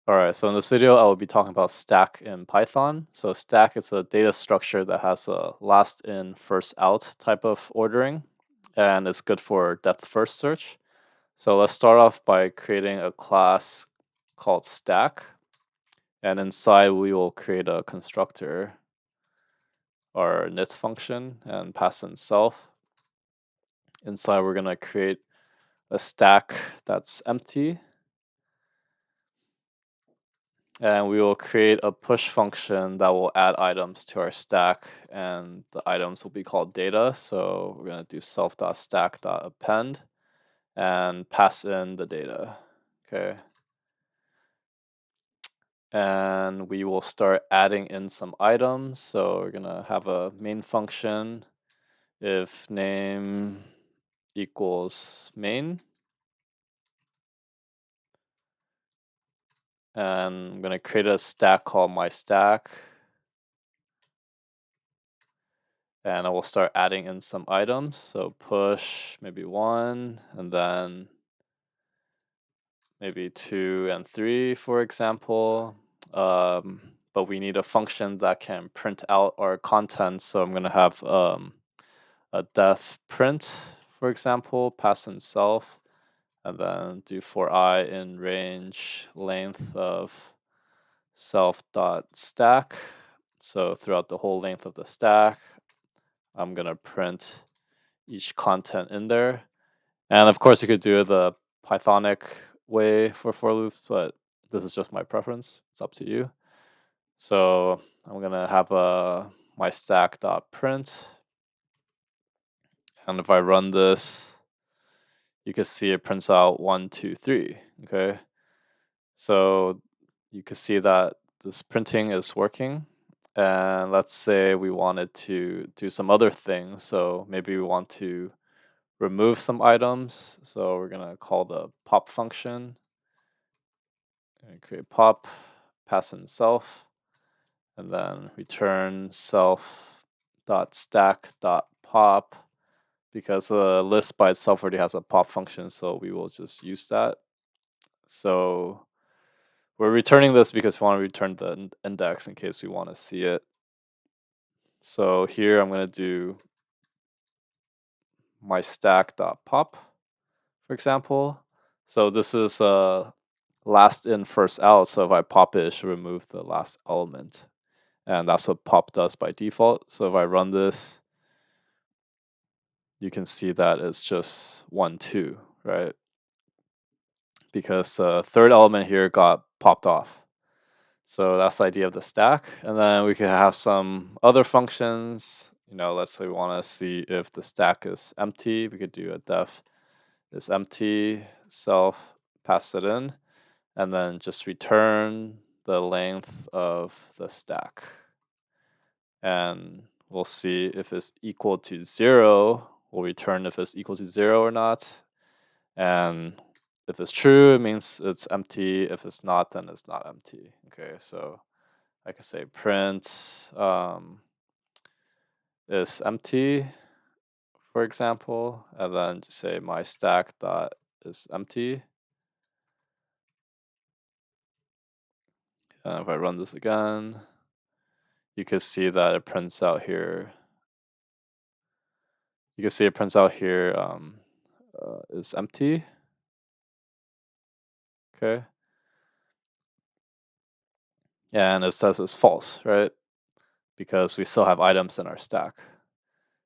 Alright, so in this video, I will be talking about stack in Python. So stack is a data structure that has a last in, first out type of ordering, and it's good for depth first search. So let's start off by creating a class called stack, and inside we will create a constructor or init function and pass in self. Inside we're gonna create a stack that's empty, and we will create a push function that will add items to our stack, and the items will be called data. So we're going to do self.stack.append and pass in the data. Okay. And we will start adding in some items. So we're going to have a main function if name equals main. And I'm going to create a stack called myStack. And I will start adding in some items. So push maybe 1, and then maybe 2 and 3, for example. But we need a function that can print out our content. So I'm going to have a def print, for example, pass in self, and then do for I in range length of self.stack. So throughout the whole length of the stack, I'm going to print each content in there. And of course, you could do it the Pythonic way for loops, but this is just my preference. It's up to you. So I'm gonna have a my stack.print, and if I run this, you can see it prints out 1, 2, 3. Okay, so you can see that this printing is working. And let's say we wanted to do some other things. So maybe we want to remove some items. So we're gonna call the pop function and create pop, pass in self, and then return self dot stack dot pop, because the list by itself already has a pop function, so we will just use that. So we're returning this because we want to return the index in case we want to see it. So here I'm going to do my stack dot pop, for example. So this is last in, first out. So if I pop it, it should remove the last element. And that's what pop does by default. So if I run this, you can see that it's just 1, 2, right? Because the third element here got popped off. So that's the idea of the stack. And then we could have some other functions. Let's say we want to see if the stack is empty. We could do a def is empty, self, pass it in, and then just return the length of the stack. And we'll see if it's equal to 0. We'll return if it's equal to 0 or not. And if it's true, it means it's empty. If it's not, then it's not empty. Okay, so I could say print is empty, for example, and then just say my stack dot is empty. And if I run this again, you can see that it prints out here. You can see it prints out here is empty. Okay. And it says it's false, right? Because we still have items in our stack.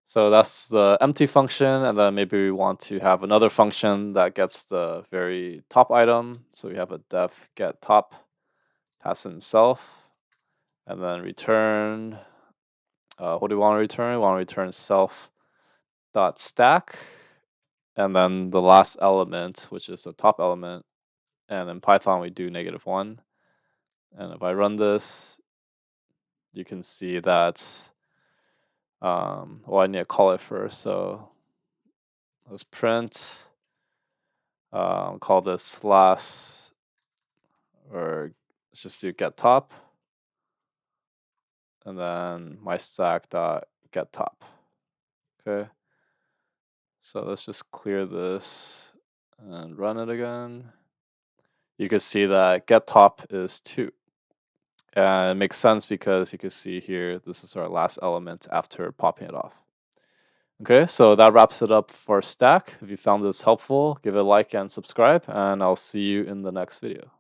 So that's the empty function, and then maybe we want to have another function that gets the very top item. So we have a def get top, pass in self, and then return. What do we want to return? We want to return self dot stack, and then the last element, which is the top element. And in Python, we do -1. And if I run this, you can see that, I need to call it first. So let's print, call this last, or let's just do get top, and then my stack dot get top. Okay. So let's just clear this and run it again. you can see that get top is 2. And it makes sense because you can see here, this is our last element after popping it off. Okay, so that wraps it up for stack. If you found this helpful, give it a like and subscribe, and I'll see you in the next video.